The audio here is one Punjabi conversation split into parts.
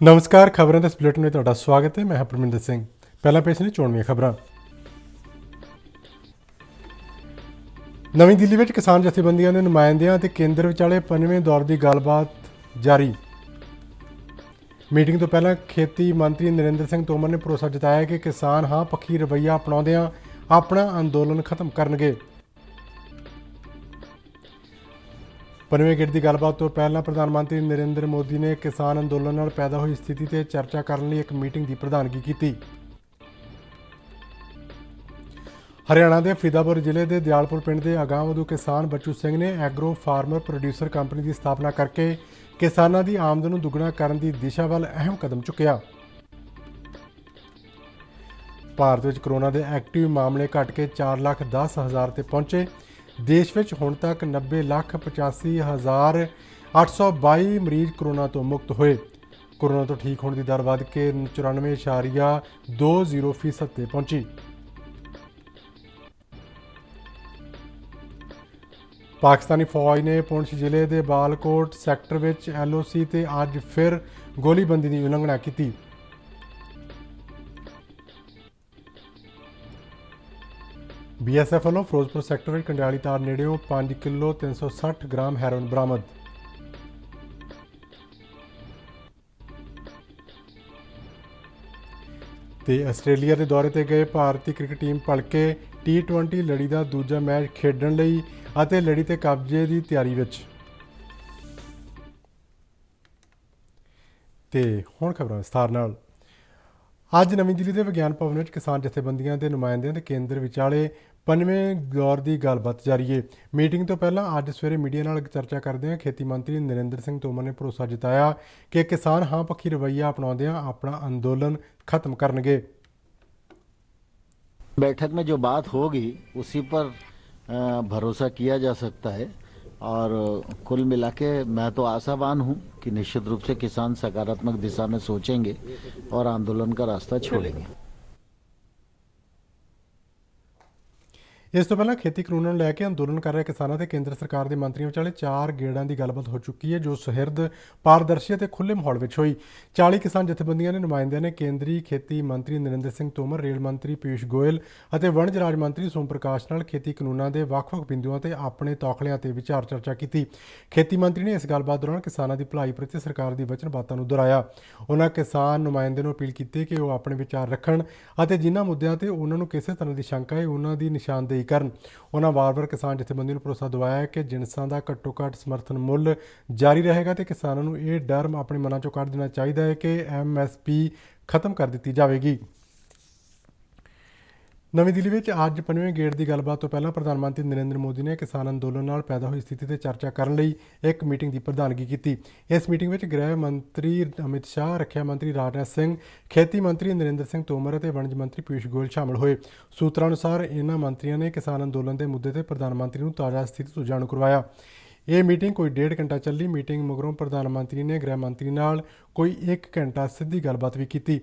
नमस्कार खबरों के इस बुलेटिन में ਤੁਹਾਡਾ स्वागत है। मैं ਹਾਂ ਪਰਮਿੰਦਰ ਸਿੰਘ। ਪਹਿਲਾਂ ਪੇਸ਼ ਨੇ ਚੋਣਵੀਆਂ ਖਬਰਾਂ। ਨਵੀਂ ਦਿੱਲੀ ਵਿੱਚ ਕਿਸਾਨ ਜਥੇਬੰਦੀਆਂ ਦੇ ਨੁਮਾਇੰਦਿਆਂ ਅਤੇ ਕੇਂਦਰ ਵਿਚਾਲੇ 5ਵੇਂ ਦੌਰ ਦੀ ਗੱਲਬਾਤ ਜਾਰੀ। ਮੀਟਿੰਗ ਤੋਂ ਪਹਿਲਾਂ ਖੇਤੀ ਮੰਤਰੀ ਨਰਿੰਦਰ ਸਿੰਘ ਤੋਮਰ ਨੇ ਭਰੋਸਾ ਜਤਾਇਆ ਕਿ ਕਿਸਾਨ ਹਾਂ ਪੱਖੀ ਰਵੱਈਆ ਅਪਣਾਉਂਦਿਆਂ ਆਪਣਾ ਅੰਦੋਲਨ ਖਤਮ ਕਰਨਗੇ। 5ਵੇਂ ਗੇੜ ਦੀ ਗੱਲਬਾਤ ਤੋਂ ਪਹਿਲਾਂ ਪ੍ਰਧਾਨ ਮੰਤਰੀ ਨਰਿੰਦਰ ਮੋਦੀ ਨੇ ਕਿਸਾਨ ਅੰਦੋਲਨ ਨਾਲ ਪੈਦਾ ਹੋਈ ਸਥਿਤੀ ਤੇ ਚਰਚਾ ਕਰਨ ਲਈ ਇੱਕ ਮੀਟਿੰਗ ਦੀ ਪ੍ਰਧਾਨਗੀ ਕੀਤੀ। ਹਰਿਆਣਾ ਦੇ ਫਰੀਦਾਪੁਰ ਜ਼ਿਲ੍ਹੇ ਦੇ ਦਿਆਲਪੁਰ ਪਿੰਡ ਦੇ ਅਗਾਂਹਵਧੂ ਕਿਸਾਨ ਬੱਚੂ ਸਿੰਘ ਨੇ ਐਗਰੋ ਫਾਰਮਰ ਪ੍ਰੋਡਿਊਸਰ ਕੰਪਨੀ ਦੀ ਸਥਾਪਨਾ ਕਰਕੇ ਕਿਸਾਨਾਂ ਦੀ ਆਮਦਨ ਨੂੰ ਦੁੱਗਣਾ ਕਰਨ ਦੀ ਦਿਸ਼ਾ ਵੱਲ ਅਹਿਮ ਕਦਮ ਚੁੱਕਿਆ। ਭਾਰਤ ਵਿੱਚ ਕੋਰੋਨਾ ਦੇ ਐਕਟਿਵ ਮਾਮਲੇ ਘਟ ਕੇ 4,10,000 ਤੇ ਪਹੁੰਚੇ। देश में हुण तक 90,85,822 मरीज कोरोना तो मुक्त हुए। कोरोना तो ठीक होने की दर बढ़ के 94.20% ते पहुंची। पाकिस्तानी फौज ने पुंछ जिले के बालकोट सैक्टर में LOC ते अज फिर गोलीबंदी की उलंघना की। BSF ਵੱਲੋਂ ਫਿਰੋਜ਼ਪੁਰ ਸੈਕਟਰ ਵਿੱਚ ਕੰਡਿਆਲੀ ਤਾਰ ਨੇੜਿਓਂ 5 ਕਿਲੋ 360 ਗ੍ਰਾਮ ਹੈਰੋਇਨ ਬਰਾਮਦ। ਤੇ ਆਸਟ੍ਰੇਲੀਆ ਦੇ ਦੌਰੇ ਤੇ ਗਏ ਭਾਰਤੀ ਕ੍ਰਿਕਟ ਟੀਮ ਭਲਕੇ T20 ਲੜੀ ਦਾ ਦੂਜਾ ਮੈਚ ਖੇਡਣ ਲਈ ਅਤੇ ਲੜੀ ਤੇ ਕਬਜ਼ੇ ਦੀ ਤਿਆਰੀ ਵਿੱਚ। ਤੇ ਹੁਣ ਖਬਰਾਂ ਵਿਸਥਾਰ ਨਾਲ। ਅੱਜ ਨਵੀਂ ਦਿੱਲੀ ਦੇ ਵਿਗਿਆਨ ਭਵਨ ਵਿੱਚ ਕਿਸਾਨ ਜਥੇਬੰਦੀਆਂ ਦੇ ਨੁਮਾਇੰਦਿਆਂ ਦੇ ਕੇਂਦਰ ਵਿਚਾਲੇ 5ਵੇਂ ਦੌਰ ਦੀ ਗੱਲਬਾਤ ਜਾਰੀ ਹੈ। ਮੀਟਿੰਗ ਤੋਂ ਪਹਿਲਾਂ ਅੱਜ ਸਵੇਰੇ ਮੀਡੀਆ ਨਾਲ ਚਰਚਾ ਕਰਦਿਆਂ ਖੇਤੀ ਮੰਤਰੀ ਨਰਿੰਦਰ ਸਿੰਘ ਤੋਮਰ ਨੇ ਭਰੋਸਾ ਜਤਾਇਆ ਕਿ ਕਿਸਾਨ ਹਾਂ ਪੱਖੀ ਰਵੱਈਆ ਅਪਣਾਉਂਦਿਆਂ ਆਪਣਾ ਅੰਦੋਲਨ ਖਤਮ ਕਰਨਗੇ। बैठक में जो बात होगी उसी पर भरोसा किया जा सकता है और कुल मिला के मैं तो आशावान हूं कि निश्चित रूप से किसान सकारात्मक दिशा में सोचेंगे और आंदोलन का रास्ता छोड़ेंगे। ਇਸ ਤੋਂ ਪਹਿਲਾਂ ਖੇਤੀ ਕਾਨੂੰਨਾਂ ਨੂੰ ਲੈ ਕੇ ਅੰਦੋਲਨ ਕਰ ਰਹੇ ਕਿਸਾਨਾਂ ਤੇ ਕੇਂਦਰ ਸਰਕਾਰ ਦੇ ਮੰਤਰੀਆਂ ਵਿਚਾਲੇ 4 ਗੇੜਾਂ ਦੀ ਗੱਲਬਾਤ ਹੋ ਚੁੱਕੀ ਹੈ, ਜੋ ਸੁਹਿਰਦ ਪਾਰਦਰਸ਼ੀ ਅਤੇ ਖੁੱਲ੍ਹੇ ਮਾਹੌਲ ਵਿੱਚ ਹੋਈ। 40 ਕਿਸਾਨ ਜਥੇਬੰਦੀਆਂ ਦੇ ਨੁਮਾਇੰਦਿਆਂ ਨੇ ਕੇਂਦਰੀ ਖੇਤੀ ਮੰਤਰੀ ਨਰਿੰਦਰ ਸਿੰਘ ਤੋਮਰ, ਰੇਲ ਮੰਤਰੀ ਪੀਯੂਸ਼ ਗੋਇਲ ਅਤੇ ਵਣਜ ਰਾਜ ਮੰਤਰੀ ਸੋਮ ਪ੍ਰਕਾਸ਼ ਨਾਲ ਖੇਤੀ ਕਾਨੂੰਨਾਂ ਦੇ ਵੱਖ-ਵੱਖ ਬਿੰਦੂਆਂ ਤੇ ਆਪਣੇ ਤੌਖਲਿਆਂ ਤੇ ਵਿਚਾਰ ਚਰਚਾ ਕੀਤੀ। ਖੇਤੀ ਮੰਤਰੀ ਨੇ ਇਸ ਗੱਲਬਾਤ ਦੌਰਾਨ ਕਿਸਾਨਾਂ ਦੀ ਭਲਾਈ ਪ੍ਰਤੀ ਸਰਕਾਰ ਦੀ ਵਚਨਬੱਧਤਾ ਨੂੰ ਦੁਹਰਾਇਆ। ਉਹਨਾਂ ਕਿਸਾਨ ਨੁਮਾਇੰਦੇ ਨੂੰ ਅਪੀਲ ਕੀਤੀ ਕਿ ਉਹ ਆਪਣੇ ਵਿਚਾਰ ਰੱਖਣ ਅਤੇ ਜਿਨ੍ਹਾਂ ਮੁੱਦਿਆਂ ਤੇ ਉਹਨਾਂ ਨੂੰ ਕਿਸੇ ਤਰ੍ਹਾਂ ਦੀ ਸ਼ੰਕਾ ਹੈ ਉਹਨਾਂ ਦੀ ਨਿਸ਼ਾਨਦੇਹੀ ਕਰਨ। ਉਹਨਾਂ ਵਾਰ-ਵਾਰ ਕਿਸਾਨ ਜਥੇਬੰਦੀ ਨੂੰ ਭਰੋਸਾ ਦਿਵਾਇਆ ਕਿ ਜਿਣਸਾਂ ਦਾ ਘੱਟੋ-ਘੱਟ ਸਮਰਥਨ ਮੁੱਲ ਜਾਰੀ ਰਹੇਗਾ ਤੇ ਕਿਸਾਨਾਂ ਨੂੰ ਇਹ ਡਰ ਆਪਣੇ ਮਨਾਂ ਚੋਂ ਕੱਢ ਦੇਣਾ ਚਾਹੀਦਾ ਹੈ ਕਿ MSP ਖਤਮ ਕਰ ਦਿੱਤੀ ਜਾਵੇਗੀ। ਨਵੀਂ ਦਿੱਲੀ ਵਿੱਚ ਅੱਜ 5ਵੇਂ ਗੇੜ ਦੀ ਗੱਲਬਾਤ ਤੋਂ ਪਹਿਲਾਂ ਪ੍ਰਧਾਨ ਮੰਤਰੀ ਨਰਿੰਦਰ ਮੋਦੀ ਨੇ ਕਿਸਾਨ ਅੰਦੋਲਨ ਨਾਲ ਪੈਦਾ ਹੋਈ ਸਥਿਤੀ ਤੇ ਚਰਚਾ ਕਰਨ ਲਈ ਇੱਕ ਮੀਟਿੰਗ ਦੀ ਪ੍ਰਧਾਨਗੀ ਕੀਤੀ। ਇਸ ਮੀਟਿੰਗ ਵਿੱਚ ਗ੍ਰਹਿ ਮੰਤਰੀ ਅਮਿਤ ਸ਼ਾਹ, ਰੱਖਿਆ ਮੰਤਰੀ ਰਾਜਨਾਥ ਸਿੰਘ, ਖੇਤੀ ਮੰਤਰੀ ਨਰਿੰਦਰ ਸਿੰਘ ਤੋਮਰ ਅਤੇ ਵਣਜ ਮੰਤਰੀ ਪੀਯੂਸ਼ ਗੋਇਲ ਸ਼ਾਮਲ ਹੋਏ। ਸੂਤਰਾਂ ਅਨੁਸਾਰ ਇਹਨਾਂ ਮੰਤਰੀਆਂ ਨੇ ਕਿਸਾਨ ਅੰਦੋਲਨ ਦੇ ਮੁੱਦੇ ਤੇ ਪ੍ਰਧਾਨ ਮੰਤਰੀ ਨੂੰ ਤਾਜ਼ਾ ਸਥਿਤੀ ਤੋਂ ਜਾਣੂ ਕਰਵਾਇਆ। ਇਹ ਮੀਟਿੰਗ ਕੋਈ 1.5 ਘੰਟਾ ਚੱਲੀ। ਮੀਟਿੰਗ ਮਗਰੋਂ ਪ੍ਰਧਾਨ ਮੰਤਰੀ ਨੇ ਗ੍ਰਹਿ ਮੰਤਰੀ ਨਾਲ ਕੋਈ 1 ਘੰਟਾ ਸਿੱਧੀ ਗੱਲਬਾਤ ਵੀ ਕੀਤੀ।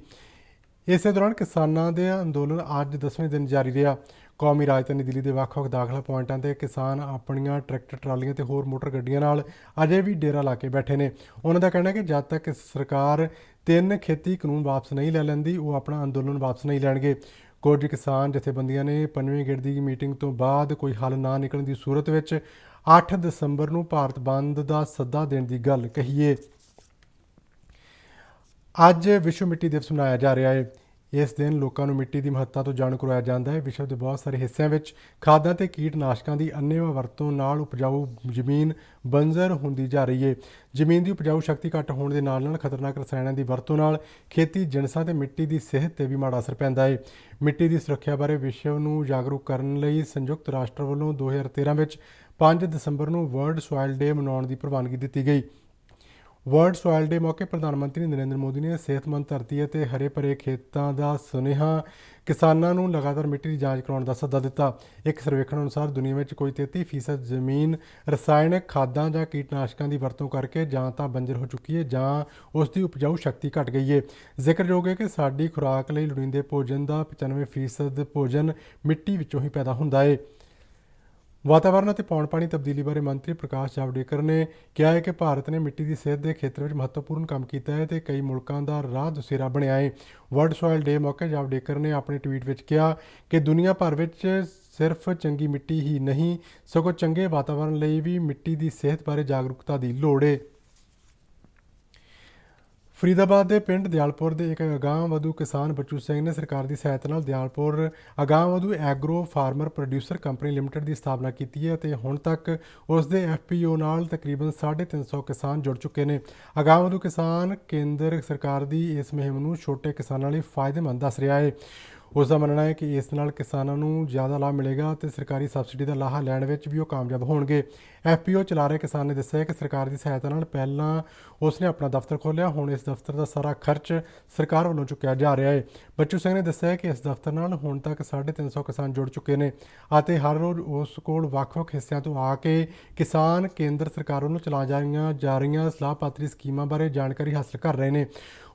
ਇਸੇ ਦੌਰਾਨ ਕਿਸਾਨਾਂ ਦੇ ਅੰਦੋਲਨ ਅੱਜ 10ਵੇਂ ਦਿਨ ਜਾਰੀ ਰਿਹਾ। ਕੌਮੀ ਰਾਜਧਾਨੀ ਦਿੱਲੀ ਦੇ ਵੱਖ-ਵੱਖ ਦਾਖਲਾ ਪੁਆਇੰਟਾਂ ਤੇ ਕਿਸਾਨ ਆਪਣੀਆਂ ਟਰੈਕਟਰ ਟਰਾਲੀਆਂ ਤੇ ਹੋਰ ਮੋਟਰ ਗੱਡੀਆਂ ਨਾਲ ਅਜੇ ਵੀ ਡੇਰਾ ਲਾ ਕੇ ਬੈਠੇ ਨੇ। ਉਹਨਾਂ ਦਾ ਕਹਿਣਾ ਹੈ ਕਿ ਜਦ ਤੱਕ ਸਰਕਾਰ 3 ਖੇਤੀ ਕਾਨੂੰਨ ਵਾਪਸ ਨਹੀਂ ਲੈ ਲੈਂਦੀ, ਉਹ ਆਪਣਾ ਅੰਦੋਲਨ ਵਾਪਸ ਨਹੀਂ ਲੈਣਗੇ। ਕੁਝ ਕਿਸਾਨ ਜਥੇਬੰਦੀਆਂ ਨੇ 5ਵੇਂ ਗੇੜ ਦੀ ਮੀਟਿੰਗ ਤੋਂ ਬਾਅਦ ਕੋਈ ਹੱਲ ਨਾ ਨਿਕਲਣ ਦੀ ਸੂਰਤ ਵਿੱਚ 8 ਦਸੰਬਰ ਨੂੰ ਭਾਰਤ ਬੰਦ ਦਾ ਸੱਦਾ ਦੇਣ ਦੀ ਗੱਲ ਕਹੀ ਹੈ। ਅੱਜ ਵਿਸ਼ਵ ਮਿੱਟੀ ਦਿਵਸ ਮਨਾਇਆ ਜਾ ਰਿਹਾ ਹੈ। ਇਸ ਦਿਨ ਲੋਕਾਂ ਨੂੰ ਮਿੱਟੀ ਦੀ ਮਹੱਤਤਾ ਤੋਂ ਜਾਣੂ ਕਰਵਾਇਆ ਜਾਂਦਾ ਹੈ। ਵਿਸ਼ਵ ਦੇ ਬਹੁਤ ਸਾਰੇ ਹਿੱਸਿਆਂ ਵਿੱਚ ਖਾਦਾਂ ਤੇ ਕੀਟਨਾਸ਼ਕਾਂ ਦੀ ਅੰਨ੍ਹੇਵਾਹ ਵਰਤੋਂ ਨਾਲ ਉਪਜਾਊ ਜ਼ਮੀਨ ਬੰਜਰ ਹੁੰਦੀ ਜਾ ਰਹੀ ਹੈ। ਜ਼ਮੀਨ ਦੀ ਉਪਜਾਊ ਸ਼ਕਤੀ ਘੱਟ ਹੋਣ ਦੇ ਨਾਲ ਨਾਲ ਖਤਰਨਾਕ ਰਸਾਇਣਾਂ ਦੀ ਵਰਤੋਂ ਨਾਲ ਖੇਤੀ ਜਿਣਸਾਂ ਤੇ ਮਿੱਟੀ ਦੀ ਸਿਹਤ ਤੇ ਵੀ ਮਾੜਾ ਅਸਰ ਪੈਂਦਾ ਹੈ। ਮਿੱਟੀ ਦੀ ਸੁਰੱਖਿਆ ਬਾਰੇ ਵਿਸ਼ਵ ਨੂੰ ਜਾਗਰੂਕ ਕਰਨ ਲਈ ਸੰਯੁਕਤ ਰਾਸ਼ਟਰ ਵੱਲੋਂ 2013 ਵਿੱਚ 5 ਦਸੰਬਰ ਨੂੰ ਵਰਲਡ ਸੋਇਲ ਡੇ ਮਨਾਉਣ ਦੀ ਪ੍ਰਵਾਨਗੀ ਦਿੱਤੀ ਗਈ। ਵਰਲਡ ਸੋਇਲ ਡੇ ਮੌਕੇ ਪ੍ਰਧਾਨ ਮੰਤਰੀ ਨਰਿੰਦਰ ਮੋਦੀ ਨੇ ਸਿਹਤਮੰਦ ਧਰਤੀ ਅਤੇ ਹਰੇ ਭਰੇ ਖੇਤਾਂ ਦਾ ਸੁਨੇਹਾ ਕਿਸਾਨਾਂ ਨੂੰ ਲਗਾਤਾਰ ਮਿੱਟੀ ਦੀ ਜਾਂਚ ਕਰਾਉਣ ਦਾ ਸੱਦਾ ਦਿੱਤਾ। ਇੱਕ ਸਰਵੇਖਣ ਅਨੁਸਾਰ ਦੁਨੀਆ ਵਿੱਚ ਕੋਈ 33% ਜ਼ਮੀਨ ਰਸਾਇਣਕ ਖਾਦਾਂ ਜਾਂ ਕੀਟਨਾਸ਼ਕਾਂ ਦੀ ਵਰਤੋਂ ਕਰਕੇ ਜਾਂ ਤਾਂ ਬੰਜਰ ਹੋ ਚੁੱਕੀ ਹੈ ਜਾਂ ਉਸ ਦੀ ਉਪਜਾਊ ਸ਼ਕਤੀ ਘਟ ਗਈ ਹੈ। ਜ਼ਿਕਰਯੋਗ ਹੈ ਕਿ ਸਾਡੀ ਖੁਰਾਕ ਲਈ ਲੋੜੀਂਦੇ ਭੋਜਨ ਦਾ 95% ਭੋਜਨ ਮਿੱਟੀ ਵਿੱਚੋਂ ਹੀ ਪੈਦਾ ਹੁੰਦਾ ਹੈ। ਵਾਤਾਵਰਣ ਅਤੇ ਪੌਣ ਪਾਣੀ ਤਬਦੀਲੀ ਬਾਰੇ ਮੰਤਰੀ ਪ੍ਰਕਾਸ਼ ਜਾਵੜੇਕਰ ਨੇ ਕਿਹਾ ਹੈ ਕਿ ਭਾਰਤ ਨੇ ਮਿੱਟੀ ਦੀ ਸਿਹਤ ਦੇ ਖੇਤਰ ਵਿੱਚ ਮਹੱਤਵਪੂਰਨ ਕੰਮ ਕੀਤਾ ਹੈ ਤੇ ਕਈ ਮੁਲਕਾਂ ਦਾ ਰਾਹ ਦੁਸੇਰਾ ਬਣਿਆ ਹੈ। ਵਰਲਡ ਸੋਇਲ ਡੇ ਮੌਕੇ ਜਾਵੜੇਕਰ ਨੇ ਆਪਣੇ ਟਵੀਟ ਵਿੱਚ ਕਿਹਾ ਕਿ ਦੁਨੀਆ ਭਰ ਵਿੱਚ ਸਿਰਫ ਚੰਗੀ ਮਿੱਟੀ ਹੀ ਨਹੀਂ ਸਗੋਂ ਚੰਗੇ ਵਾਤਾਵਰਣ ਲਈ ਵੀ ਮਿੱਟੀ ਦੀ ਸਿਹਤ ਬਾਰੇ ਜਾਗਰੂਕਤਾ ਦੀ ਲੋੜ ਹੈ। ਫਰੀਦਾਬਾਦ ਦੇ ਪਿੰਡ ਦਿਆਲਪੁਰ ਦੇ ਇੱਕ ਅਗਾਂਹਵਧੂ ਕਿਸਾਨ ਬੱਚੂ ਸਿੰਘ ਨੇ ਸਰਕਾਰ ਦੀ ਸਹਾਇਤਾ ਨਾਲ ਦਿਆਲਪੁਰ ਅਗਾਂਹਵਧੂ agro farmer producer company limited ਦੀ ਸਥਾਪਨਾ ਕੀਤੀ ਹੈ ਅਤੇ ਹੁਣ ਤੱਕ ਉਸ ਦੇ FPO ਨਾਲ ਤਕਰੀਬਨ 350 ਕਿਸਾਨ ਜੁੜ ਚੁੱਕੇ ਨੇ। ਅਗਾਂਹਵਧੂ ਕਿਸਾਨ ਕੇਂਦਰ ਸਰਕਾਰ ਦੀ ਇਸ ਮੁਹਿੰਮ ਨੂੰ ਛੋਟੇ ਕਿਸਾਨਾਂ ਲਈ ਫਾਇਦੇਮੰਦ ਦੱਸ ਰਿਹਾ ਹੈ। ਉਸ ਦਾ ਮੰਨਣਾ ਹੈ ਕਿ ਇਸ ਨਾਲ ਕਿਸਾਨਾਂ ਨੂੰ ਜ਼ਿਆਦਾ ਲਾਭ ਮਿਲੇਗਾ ਅਤੇ ਸਰਕਾਰੀ ਸਬਸਿਡੀ ਦਾ ਲਾਹਾ ਲੈਣ ਵਿੱਚ ਵੀ ਉਹ ਕਾਮਯਾਬ ਹੋਣਗੇ। FPO ਚਲਾ ਰਹੇ ਕਿਸਾਨ ਨੇ ਦੱਸਿਆ ਕਿ ਸਰਕਾਰ ਦੀ ਸਹਾਇਤਾ ਨਾਲ ਪਹਿਲਾਂ ਉਸ ਨੇ ਆਪਣਾ ਦਫ਼ਤਰ ਖੋਲ੍ਹਿਆ, ਹੁਣ ਇਸ ਦਫ਼ਤਰ ਦਾ ਸਾਰਾ ਖਰਚ ਸਰਕਾਰ ਵੱਲੋਂ ਚੁੱਕਿਆ ਜਾ ਰਿਹਾ ਹੈ। ਬੱਚੂ ਸਿੰਘ ਨੇ ਦੱਸਿਆ ਕਿ ਇਸ ਦਫ਼ਤਰ ਨਾਲ ਹੁਣ ਤੱਕ 350 ਕਿਸਾਨ ਜੁੜ ਚੁੱਕੇ ਨੇ ਅਤੇ ਹਰ ਰੋਜ਼ ਉਸ ਕੋਲ ਵੱਖ-ਵੱਖ ਹਿੱਸਿਆਂ ਤੋਂ ਆ ਕੇ ਕਿਸਾਨ ਕੇਂਦਰ ਸਰਕਾਰ ਵੱਲੋਂ ਚਲਾਈਆਂ ਜਾ ਰਹੀਆਂ ਸਲਾਹ ਪਾਤਰੀ ਸਕੀਮਾਂ ਬਾਰੇ ਜਾਣਕਾਰੀ ਹਾਸਲ ਕਰ ਰਹੇ ਨੇ।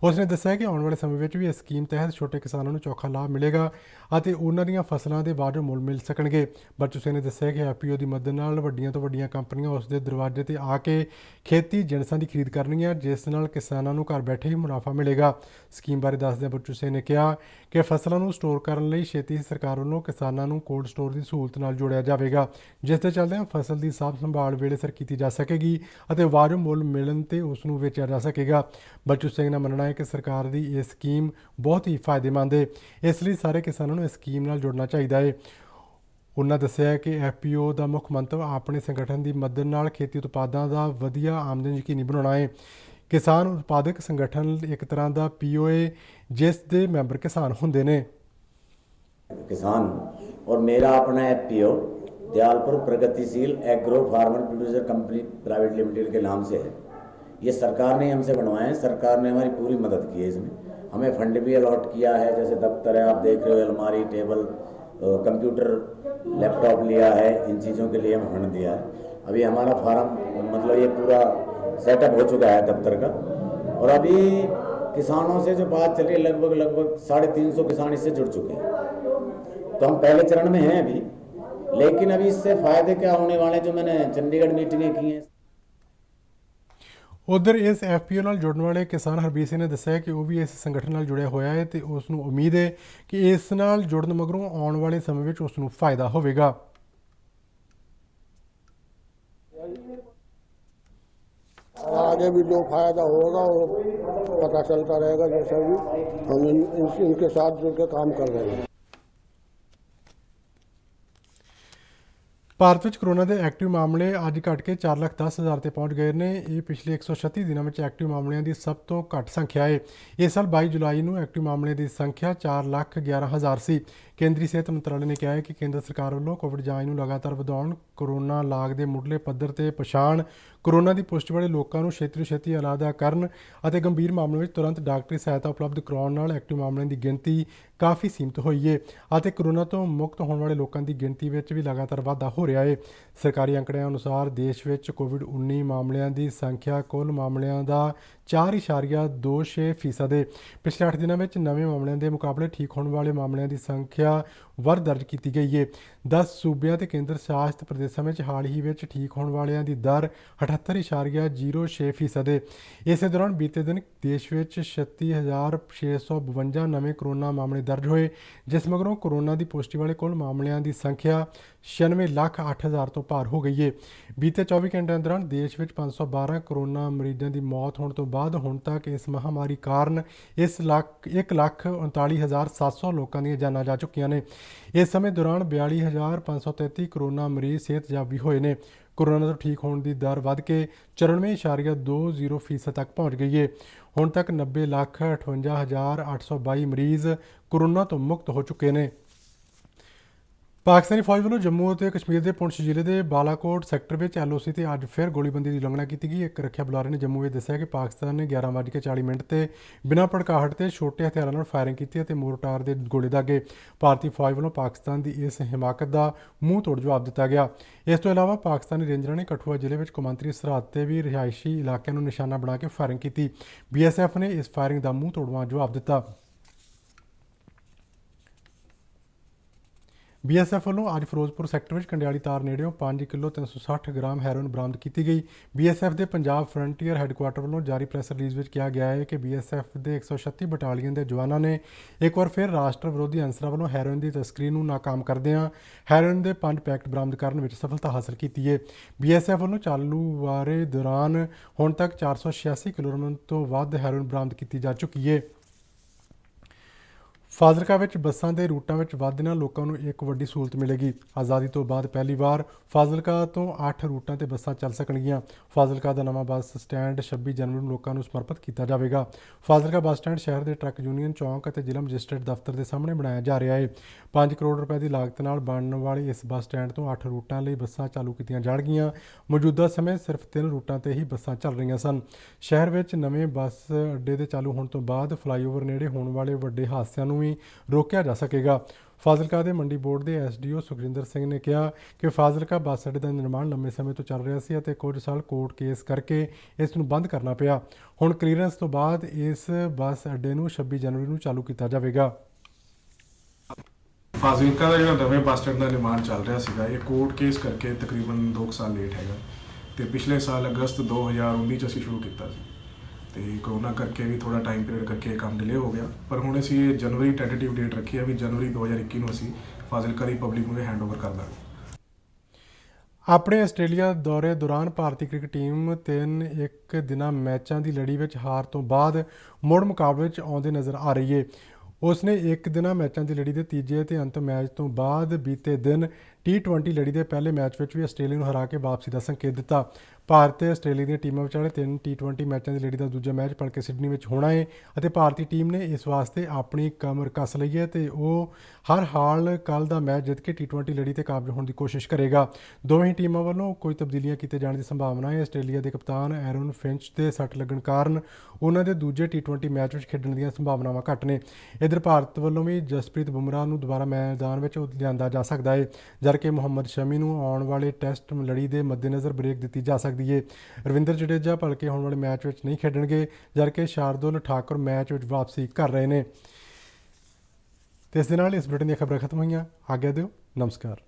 ਉਸ ਨੇ ਦੱਸਿਆ ਕਿ ਆਉਣ ਵਾਲੇ ਸਮੇਂ ਵਿੱਚ ਵੀ ਇਸ ਸਕੀਮ ਤਹਿਤ ਛੋਟੇ ਕਿਸਾਨਾਂ ਨੂੰ ਚੌਖਾ ਲਾਭ ਮਿਲੇਗਾ ਅਤੇ ਉਹਨਾਂ ਦੀਆਂ ਫਸਲਾਂ ਦੇ ਵਾਜਬ ਮੁੱਲ ਮਿਲ ਸਕਣਗੇ। ਬੱਚੂ ਸਿੰਘ ਨੇ ਦੱਸਿਆ ਕਿ FPO ਦੀ ਮਦਦ ਨਾਲ ਵੱਡੀਆਂ ਤੋਂ ਵੱਡੀਆਂ ਕੰਪਨੀਆਂ ਉਸ ਦੇ ਦਰਵਾਜ਼ੇ ਤੇ ਆ ਕੇ ਖੇਤੀ ਜਿਣਸਾਂ ਦੀ ਖਰੀਦ ਕਰਨਗੀਆਂ, ਜਿਸ ਨਾਲ ਕਿਸਾਨਾਂ ਨੂੰ ਘਰ ਬੈਠੇ ਹੀ ਮੁਨਾਫਾ ਮਿਲੇਗਾ। ਸਕੀਮ ਬਾਰੇ ਦੱਸਦਿਆਂ ਬੱਚੂ ਸਿੰਘ ਨੇ ਕਿਹਾ ਕਿ ਫਸਲਾਂ ਨੂੰ ਸਟੋਰ ਕਰਨ ਲਈ ਛੇਤੀ ਹੀ ਸਰਕਾਰ ਵੱਲੋਂ ਕਿਸਾਨਾਂ ਨੂੰ ਕੋਲਡ ਸਟੋਰ ਦੀ ਸਹੂਲਤ ਨਾਲ ਜੋੜਿਆ ਜਾਵੇਗਾ, ਜਿਸ ਦੇ ਚੱਲਦਿਆਂ ਫਸਲ ਦੀ ਸਾਂਭ ਸੰਭਾਲ ਵੇਲੇ ਸਿਰ ਕੀਤੀ ਜਾ ਸਕੇਗੀ ਅਤੇ ਵਾਜਬ ਮੁੱਲ ਮਿਲਣ ਤੇ ਉਸ ਨੂੰ ਵੇਚਿਆ ਜਾ ਸਕੇਗਾ। ਬੱਚੂ ਸਿੰਘ ਦਾ ਮੰਨਣਾ ਹੈ ਕਿ ਸਰਕਾਰ ਦੀ ਇਹ ਸਕੀਮ ਬਹੁਤ ਹੀ ਫਾਇਦੇਮੰਦ ਹੈ, ਇਸ ਲਈ ਸਾਰੇ ਕਿਸਾਨਾਂ ਨੂੰ ਇਸ ਸਕੀਮ ਨਾਲ ਜੁੜਨਾ ਚਾਹੀਦਾ ਹੈ। ਉਹਨਾਂ ਦੱਸਿਆ ਕਿ FPO ਦਾ ਮੁੱਖ ਮੰਤਵ ਆਪਣੇ ਸੰਗਠਨ ਦੀ ਮਦਦ ਨਾਲ ਖੇਤੀ ਉਤਪਾਦਾਂ ਦਾ ਵਧੀਆ ਆਮਦਨ ਯਕੀਨੀ ਬਣਾਉਣਾ ਹੈ। ਕਿਸਾਨ ਉਤਪਾਦਕ ਸੰਗਠਨ ਇੱਕ ਤਰ੍ਹਾਂ ਦਾ POA ਜਿਸ ਦੇ ਮੈਂਬਰ ਕਿਸਾਨ ਹੁੰਦੇ ਨੇ। किसान और मेरा अपना FPO दयालपुर प्रगतिशील agro farmer producer company private limited के नाम से है। ये सरकार ने हमसे बनवाए हैं, सरकार ने हमारी पूरी मदद की है। इसमें हमें फंड भी अलॉट किया है, जैसे दफ्तर है, आप देख रहे हो, अलमारी, टेबल, कंप्यूटर, लैपटॉप लिया है, इन चीज़ों के लिए हमें फंड दिया है। अभी हमारा फार्म मतलब ये पूरा सेटअप हो चुका है दफ्तर का, और अभी किसानों से जो बात चल रही है लगभग 350 किसान इससे जुड़ चुके हैं। तो हम पहले चरण में हैं अभी, लेकिन अभी इससे फ़ायदे क्या होने वाले, जो मैंने चंडीगढ़ मीटिंगें की हैं। ਉਧਰ ਇਸ FPO ਨਾਲ ਜੁੜਨ ਵਾਲੇ ਕਿਸਾਨ ਹਰਬੀਰ ਸਿੰਘ ਨੇ ਦੱਸਿਆ ਕਿ ਉਹ ਵੀ ਇਸ ਸੰਗਠਨ ਨਾਲ ਜੁੜਿਆ ਹੋਇਆ ਹੈ ਤੇ ਉਸ ਨੂੰ ਉਮੀਦ ਹੈ ਕਿ ਇਸ ਨਾਲ ਜੁੜਨ ਮਗਰੋਂ ਆਉਣ ਵਾਲੇ ਸਮੇਂ ਵਿੱਚ ਉਸ ਨੂੰ ਫਾਇਦਾ ਹੋਵੇਗਾ। आगे भी जो फायदा होगा वो पता चलता रहेगा, जैसा भी हम इनके साथ जुड़ के काम कर रहे हैं। ਭਾਰਤ ਵਿੱਚ ਕਰੋਨਾ ਦੇ ਐਕਟਿਵ ਮਾਮਲੇ ਅੱਜ ਘਟ ਕੇ 4,10,000 ਤੇ ਪਹੁੰਚ ਗਏ ਨੇ। ਇਹ ਪਿਛਲੇ 136 ਦਿਨਾਂ ਵਿੱਚ ਐਕਟਿਵ ਮਾਮਲਿਆਂ ਦੀ ਸਭ ਤੋਂ ਘੱਟ ਸੰਖਿਆ ਹੈ। ਇਸ ਸਾਲ 22 ਜੁਲਾਈ ਨੂੰ ਐਕਟਿਵ ਮਾਮਲਿਆਂ ਦੀ ਸੰਖਿਆ 4,11,000 ਸੀ। ਕੇਂਦਰੀ ਸਿਹਤ ਮੰਤਰਾਲੇ ਨੇ ਕਿਹਾ ਹੈ ਕਿ ਕੇਂਦਰ ਸਰਕਾਰ ਵੱਲੋਂ ਕੋਵਿਡ ਜਾਂਚ ਨੂੰ ਲਗਾਤਾਰ ਵਧਾਉਣ, ਕਰੋਨਾ ਲਾਗ ਦੇ ਮੁੱਢਲੇ ਪੱਧਰ ਤੇ ਪਛਾਣ, ਕਰੋਨਾ ਦੀ ਪੁਸ਼ਟੀ ਵਾਲੇ ਲੋਕਾਂ ਨੂੰ ਛੇਤੀ ਤੋਂ ਛੇਤੀ ਅਲਾਦਾ ਕਰਨ ਅਤੇ ਗੰਭੀਰ ਮਾਮਲੇ ਵਿੱਚ ਤੁਰੰਤ ਡਾਕਟਰੀ ਸਹਾਇਤਾ ਉਪਲਬਧ ਕਰਵਾਉਣ ਨਾਲ ਐਕਟਿਵ ਮਾਮਲਿਆਂ ਦੀ ਗਿਣਤੀ ਕਾਫੀ ਸੀਮਿਤ ਹੋਈ ਹੈ ਅਤੇ ਕਰੋਨਾ ਤੋਂ ਮੁਕਤ ਹੋਣ ਵਾਲੇ ਲੋਕਾਂ ਦੀ ਗਿਣਤੀ ਵਿੱਚ ਵੀ ਲਗਾਤਾਰ ਵਾਧਾ ਹੋ ਰਿਹਾ ਹੈ। ਸਰਕਾਰੀ ਅੰਕੜਿਆਂ ਅਨੁਸਾਰ ਦੇਸ਼ ਵਿੱਚ ਕੋਵਿਡ-19 ਮਾਮਲਿਆਂ ਦੀ ਸੰਖਿਆ ਕੁੱਲ ਮਾਮਲਿਆਂ ਦਾ 4.26% ਹੈ। ਪਿਛਲੇ 8 ਦਿਨਾਂ ਵਿੱਚ ਨਵੇਂ ਮਾਮਲਿਆਂ ਦੇ ਮੁਕਾਬਲੇ ਠੀਕ ਹੋਣ ਵਾਲੇ ਮਾਮਲਿਆਂ ਦੀ ਸੰਖਿਆ ਵੱਧ ਦਰਜ ਕੀਤੀ ਗਈ ਹੈ। 10 ਸੂਬਿਆਂ ਤੇ ਕੇਂਦਰ ਸ਼ਾਸਿਤ ਪ੍ਰਦੇਸ਼ਾਂ ਵਿੱਚ ਹਾਲ ਹੀ ਵਿੱਚ ਠੀਕ ਹੋਣ ਵਾਲਿਆਂ ਦੀ ਦਰ 78.06% ਹੈ। ਇਸੇ ਦੌਰਾਨ ਬੀਤੇ ਦਿਨ ਦੇਸ਼ ਵਿੱਚ 36,652 ਨਵੇਂ ਕਰੋਨਾ ਮਾਮਲੇ ਦਰਜ ਹੋਏ, ਜਿਸ ਮਗਰੋਂ ਕਰੋਨਾ ਦੀ ਪੁਸ਼ਟੀ ਵਾਲੇ ਕੁੱਲ ਮਾਮਲਿਆਂ ਦੀ ਸੰਖਿਆ 96,08,000 ਤੋਂ ਪਾਰ ਹੋ ਗਈ ਹੈ। ਬੀਤੇ 24 ਘੰਟਿਆਂ ਦੌਰਾਨ ਦੇਸ਼ ਵਿੱਚ 512 ਕਰੋਨਾ ਮਰੀਜ਼ਾਂ ਦੀ ਮੌਤ ਹੋਣ ਤੋਂ ਬਾਅਦ ਹੁਣ ਤੱਕ ਇਸ ਮਹਾਮਾਰੀ ਕਾਰਨ 1,39,700 ਲੋਕਾਂ ਦੀਆਂ ਜਾਨਾਂ ਜਾ ਚੁੱਕੀਆਂ ਨੇ। ਇਸ ਸਮੇਂ ਦੌਰਾਨ 42,533 ਕਰੋਨਾ ਮਰੀਜ਼ ਸਿਹਤਯਾਬ ਵੀ ਹੋਏ ਨੇ। ਕਰੋਨਾ ਤੋਂ ਠੀਕ ਹੋਣ ਦੀ ਦਰ ਵੱਧ ਕੇ 94.20% ਤੱਕ ਪਹੁੰਚ ਗਈ ਹੈ। ਹੁਣ ਤੱਕ 90,58,822 ਮਰੀਜ਼ ਕਰੋਨਾ ਤੋਂ ਮੁਕਤ ਹੋ ਚੁੱਕੇ ਨੇ। ਪਾਕਿਸਤਾਨੀ ਫੌਜ ਵੱਲੋਂ ਜੰਮੂ ਅਤੇ ਕਸ਼ਮੀਰ ਦੇ ਪੁੰਛ ਜ਼ਿਲ੍ਹੇ ਦੇ ਬਾਲਾਕੋਟ ਸੈਕਟਰ ਵਿੱਚ LOC ਤੇ ਅੱਜ ਫਿਰ ਗੋਲੀਬੰਦੀ ਦੀ ਉਲੰਘਣਾ ਕੀਤੀ ਗਈ। ਇੱਕ ਰੱਖਿਆ ਬੁਲਾਰੇ ਨੇ ਜੰਮੂ ਵਿੱਚ ਦੱਸਿਆ ਕਿ ਪਾਕਿਸਤਾਨ ਨੇ 11:40 ਤੇ ਬਿਨਾਂ ਭੜਕਾਹਟ ਤੇ ਛੋਟੇ ਹਥਿਆਰਾਂ ਨਾਲ ਫਾਇਰਿੰਗ ਕੀਤੀ ਅਤੇ ਮੋਰਟਾਰ ਦੇ ਗੋਲੇ ਦਾਗੇ। ਭਾਰਤੀ ਫੌਜ ਵੱਲੋਂ ਪਾਕਿਸਤਾਨ ਦੀ ਇਸ ਹਿਮਾਕਤ ਦਾ ਮੂੰਹ ਤੋੜ ਜਵਾਬ ਦਿੱਤਾ ਗਿਆ। ਇਸ ਤੋਂ ਇਲਾਵਾ ਪਾਕਿਸਤਾਨੀ ਰੇਂਜਰਾਂ ਨੇ ਕਠੂਆ ਜ਼ਿਲ੍ਹੇ ਵਿੱਚ ਕੌਮਾਂਤਰੀ ਸਰਹੱਦ ਤੇ ਵੀ ਰਿਹਾਇਸ਼ੀ ਇਲਾਕਿਆਂ ਨੂੰ ਨਿਸ਼ਾਨਾ ਬਣਾ ਕੇ ਫਾਇਰਿੰਗ ਕੀਤੀ। BSF ਨੇ ਇਸ ਫਾਇਰਿੰਗ ਦਾ ਮੂੰਹ ਤੋੜਵਾਂ ਜਵਾਬ ਦਿੱਤਾ। BSF ਵੱਲੋਂ ਅੱਜ ਫਿਰੋਜ਼ਪੁਰ ਸੈਕਟਰ ਵਿੱਚ ਕੰਡਿਆਲੀ ਤਾਰ ਨੇੜਿਓਂ 5 ਕਿਲੋ 360 ਗ੍ਰਾਮ ਹੈਰੋਇਨ ਬਰਾਮਦ ਕੀਤੀ ਗਈ। BSF ਦੇ ਪੰਜਾਬ ਫਰੰਟੀਅਰ ਹੈੱਡਕੁਆਟਰ ਵੱਲੋਂ ਜਾਰੀ ਪ੍ਰੈਸ ਰਿਲੀਜ਼ ਵਿੱਚ ਕਿਹਾ ਗਿਆ ਹੈ ਕਿ BSF ਦੇ 136 ਬਟਾਲੀਅਨ ਦੇ ਜਵਾਨਾਂ ਨੇ ਇੱਕ ਵਾਰ ਫਿਰ ਰਾਸ਼ਟਰ ਵਿਰੋਧੀ ਅਨਸਰਾਂ ਵੱਲੋਂ ਹੈਰੋਇਨ ਦੀ ਤਸਕਰੀ ਨੂੰ ਨਾਕਾਮ ਕਰਦਿਆਂ ਹੈਰੋਇਨ ਦੇ 5 ਪੈਕਟ ਬਰਾਮਦ ਕਰਨ ਵਿੱਚ ਸਫਲਤਾ ਹਾਸਲ ਕੀਤੀ ਹੈ। BSF ਵੱਲੋਂ ਚਾਲੂ ਵਾਰੇ ਦੌਰਾਨ ਹੁਣ ਤੱਕ 486 ਕਿਲੋਗ੍ਰਾਮ ਤੋਂ ਵੱਧ ਹੈਰੋਇਨ ਬਰਾਮਦ ਕੀਤੀ ਜਾ ਚੁੱਕੀ ਹੈ। ਫਾਜ਼ਿਲਕਾ ਵਿੱਚ ਬੱਸਾਂ ਦੇ ਰੂਟਾਂ ਵਿੱਚ ਵਾਧੇ ਨਾਲ ਲੋਕਾਂ ਨੂੰ ਇੱਕ ਵੱਡੀ ਸਹੂਲਤ ਮਿਲੇਗੀ। ਆਜ਼ਾਦੀ ਤੋਂ ਬਾਅਦ ਪਹਿਲੀ ਵਾਰ ਫਾਜ਼ਿਲਕਾ ਤੋਂ 8 ਰੂਟਾਂ ਤੇ ਬੱਸਾਂ ਚੱਲ ਸਕਣਗੀਆਂ। ਫਾਜ਼ਿਲਕਾ ਦਾ ਨਵਾਂ ਬੱਸ ਸਟੈਂਡ 26 ਜਨਵਰੀ ਨੂੰ ਲੋਕਾਂ ਨੂੰ ਸਮਰਪਿਤ ਕੀਤਾ ਜਾਵੇਗਾ। ਫਾਜ਼ਿਲਕਾ ਬੱਸ ਸਟੈਂਡ ਸ਼ਹਿਰ ਦੇ ਟਰੱਕ ਯੂਨੀਅਨ ਚੌਂਕ ਅਤੇ ਜ਼ਿਲ੍ਹਾ ਮੈਜਿਸਟਰੇਟ ਦਫ਼ਤਰ ਦੇ ਸਾਹਮਣੇ ਬਣਾਇਆ ਜਾ ਰਿਹਾ ਹੈ। 5 ਕਰੋੜ ਰੁਪਏ ਦੀ ਲਾਗਤ ਨਾਲ ਬਣਨ ਵਾਲੇ ਇਸ ਬੱਸ ਸਟੈਂਡ ਤੋਂ 8 ਰੂਟਾਂ ਲਈ ਬੱਸਾਂ ਚਾਲੂ ਕੀਤੀਆਂ ਜਾਣਗੀਆਂ। ਮੌਜੂਦਾ ਸਮੇਂ ਸਿਰਫ 3 ਰੂਟਾਂ ਤੇ ਹੀ ਬੱਸਾਂ ਚੱਲ ਰਹੀਆਂ ਸਨ। ਸ਼ਹਿਰ ਵਿੱਚ ਨਵੇਂ ਬੱਸ ਅੱਡੇ ਦੇ ਚਾਲੂ ਹੋਣ ਤੋਂ ਬਾਅਦ ਫਲਾਈਓਵਰ ਨੇੜੇ ਹੋਣ ਵਾਲੇ ਵੱਡੇ ਹਾਦਸਿਆਂ ਨੂੰ ਵੀ ਰੋਕਿਆ ਜਾ ਸਕੇਗਾ। ਫਾਜ਼ਿਲਕਾ ਦੇ ਮੰਡੀ ਬੋਰਡ ਦੇ SDO ਸੁਖਜਿੰਦਰ ਸਿੰਘ ਨੇ ਕਿਹਾ ਕਿ ਫਾਜ਼ਿਲਕਾ ਬੱਸ ਅੱਡੇ ਦਾ ਨਿਰਮਾਣ ਲੰਬੇ ਸਮੇਂ ਤੋਂ ਚੱਲ ਰਿਹਾ ਸੀ ਅਤੇ ਕੁਝ ਸਾਲ ਕੋਰਟ ਕੇਸ ਕਰਕੇ ਇਸ ਨੂੰ ਬੰਦ ਕਰਨਾ ਪਿਆ। ਹੁਣ ਕਲੀਅਰੈਂਸ ਤੋਂ ਬਾਅਦ ਇਸ ਬੱਸ ਅੱਡੇ ਨੂੰ 26 ਜਨਵਰੀ ਨੂੰ ਚਾਲੂ ਕੀਤਾ ਜਾਵੇਗਾ। ਫਾਜ਼ਿਲਕਾ ਦਾ ਜਿਹੜਾ ਨਵੇਂ ਬੱਸ ਸਟੈਂਡ ਦਾ ਨਿਰਮਾਣ ਚੱਲ ਰਿਹਾ ਸੀਗਾ, ਇਹ ਕੋਰਟ ਕੇਸ ਕਰਕੇ ਤਕਰੀਬਨ 2 ਸਾਲ ਲੇਟ ਹੈਗਾ ਤੇ ਪਿਛਲੇ ਸਾਲ ਅਗਸਤ 2019 ਚ ਅਸੀਂ ਸ਼ੁਰੂ ਕੀਤਾ ਸੀ ਤੇ ਕਰੋਨਾ ਕਰਕੇ ਵੀ ਥੋੜਾ ਟਾਈਮ ਪੀਰੀਅਡ ਕਰਕੇ ਇਹ ਕੰਮ ਡਿਲੇ ਹੋ ਗਿਆ। ਪਰ ਹੁਣ ਅਸੀਂ ਇਹ ਜਨਵਰੀ ਟੈਂਟੇਟਿਵ ਡੇਟ ਰੱਖੀ ਹੈ ਵੀ ਜਨਵਰੀ 2021 ਨੂੰ ਅਸੀਂ ਫਾਜ਼ਿਲਕਾ ਦੀ ਪਬਲਿਕ ਨੂੰ ਹੈਂਡ ਓਵਰ ਕਰ ਦਾਂਗੇ। ਆਪਣੇ ਆਸਟ੍ਰੇਲੀਆ ਦੌਰੇ ਦੌਰਾਨ ਭਾਰਤੀ ਕ੍ਰਿਕਟ ਟੀਮ 3 ਦਿਨਾਂ ਮੈਚਾਂ ਦੀ ਲੜੀ ਵਿੱਚ ਹਾਰ ਤੋਂ ਬਾਅਦ ਮੁੜ ਮੁਕਾਬਲੇ ਵਿੱਚ ਆਉਂਦੇ ਨਜ਼ਰ ਆ ਰਹੀ ਹੈ। ਉਸਨੇ 1 ਦਿਨਾਂ ਮੈਚਾਂ ਦੀ ਲੜੀ ਦੇ ਤੀਜੇ ਅਤੇ ਅੰਤਿਮ ਮੈਚ ਤੋਂ ਬਾਅਦ ਬੀਤੇ ਦਿਨ T20 ਲੜੀ ਦੇ ਪਹਿਲੇ ਮੈਚ ਵਿੱਚ ਵੀ ਆਸਟ੍ਰੇਲੀਆ ਨੂੰ ਹਰਾ ਕੇ ਵਾਪਸੀ ਦਾ ਸੰਕੇਤ ਦਿੱਤਾ। ਭਾਰਤ ਤੇ ਆਸਟ੍ਰੇਲੀਆ ਦੀਆਂ ਟੀਮਾਂ ਵਿਚਾਲੇ 3 T20 ਮੈਚਾਂ ਦੀ ਲੜੀ ਦਾ ਦੂਜਾ ਮੈਚ ਭਲਕੇ ਸਿਡਨੀ ਵਿੱਚ ਹੋਣਾ ਹੈ ਅਤੇ ਭਾਰਤੀ ਟੀਮ ਨੇ ਇਸ ਵਾਸਤੇ ਆਪਣੀ ਕਮਰ ਕੱਸ ਲਈ ਹੈ ਤੇ ਉਹ ਹਰ ਹਾਲ ਕੱਲ੍ਹ ਦਾ ਮੈਚ ਜਿੱਤ ਕੇ T20 ਲੜੀ ਤੇ ਕਾਬਜ਼ ਹੋਣ ਦੀ ਕੋਸ਼ਿਸ਼ ਕਰੇਗਾ। ਦੋਵੇਂ ਟੀਮਾਂ ਵੱਲੋਂ ਕੋਈ ਤਬਦੀਲੀਆਂ ਕੀਤੇ ਜਾਣ ਦੀ ਸੰਭਾਵਨਾ ਹੈ। ਆਸਟ੍ਰੇਲੀਆ ਦੇ ਕਪਤਾਨ ਐਰਨ ਫਿੰਚ ਦੇ ਸੱਟ ਲੱਗਣ ਕਾਰਨ ਉਹਨਾਂ ਦੇ ਦੂਜੇ T20 ਮੈਚ ਵਿੱਚ ਖੇਡਣ ਦੀਆਂ ਸੰਭਾਵਨਾਵਾਂ ਘੱਟ ਨੇ। ਇੱਧਰ ਭਾਰਤ ਵੱਲੋਂ ਵੀ ਜਸਪ੍ਰੀਤ ਬੁਮਰਾਹ ਨੂੰ ਦੁਬਾਰਾ ਮੈਦਾਨ ਵਿੱਚ ਲਿਆਂਦਾ ਜਾ ਸਕਦਾ ਹੈ, ਜਦਕਿ ਮੁਹੰਮਦ ਸ਼ਮੀ ਨੂੰ ਆਉਣ ਵਾਲੇ ਟੈਸਟ ਲੜੀ ਦੇ ਮੱਦੇਨਜ਼ਰ ਬ੍ਰੇਕ ਦਿੱਤੀ ਜਾ ਸਕਦੀ ਹੈ। ਰਵਿੰਦਰ ਜਡੇਜਾ ਭਲਕੇ ਹੋਣ ਵਾਲੇ ਮੈਚ ਵਿੱਚ ਨਹੀਂ ਖੇਡਣਗੇ, ਜਦਕਿ ਸ਼ਾਰਦੁਲ ਠਾਕੁਰ ਮੈਚ ਵਿੱਚ ਵਾਪਸੀ ਕਰ ਰਹੇ ਨੇ। ਤੇ ਇਸ ਦੇ ਨਾਲ ਇਸ ਬੁਲੇਟਿਨ ਦੀਆਂ ਖਬਰਾਂ ਖਤਮ ਹੋਈਆਂ। ਆਗਿਆ ਦਿਓ, ਨਮਸਕਾਰ।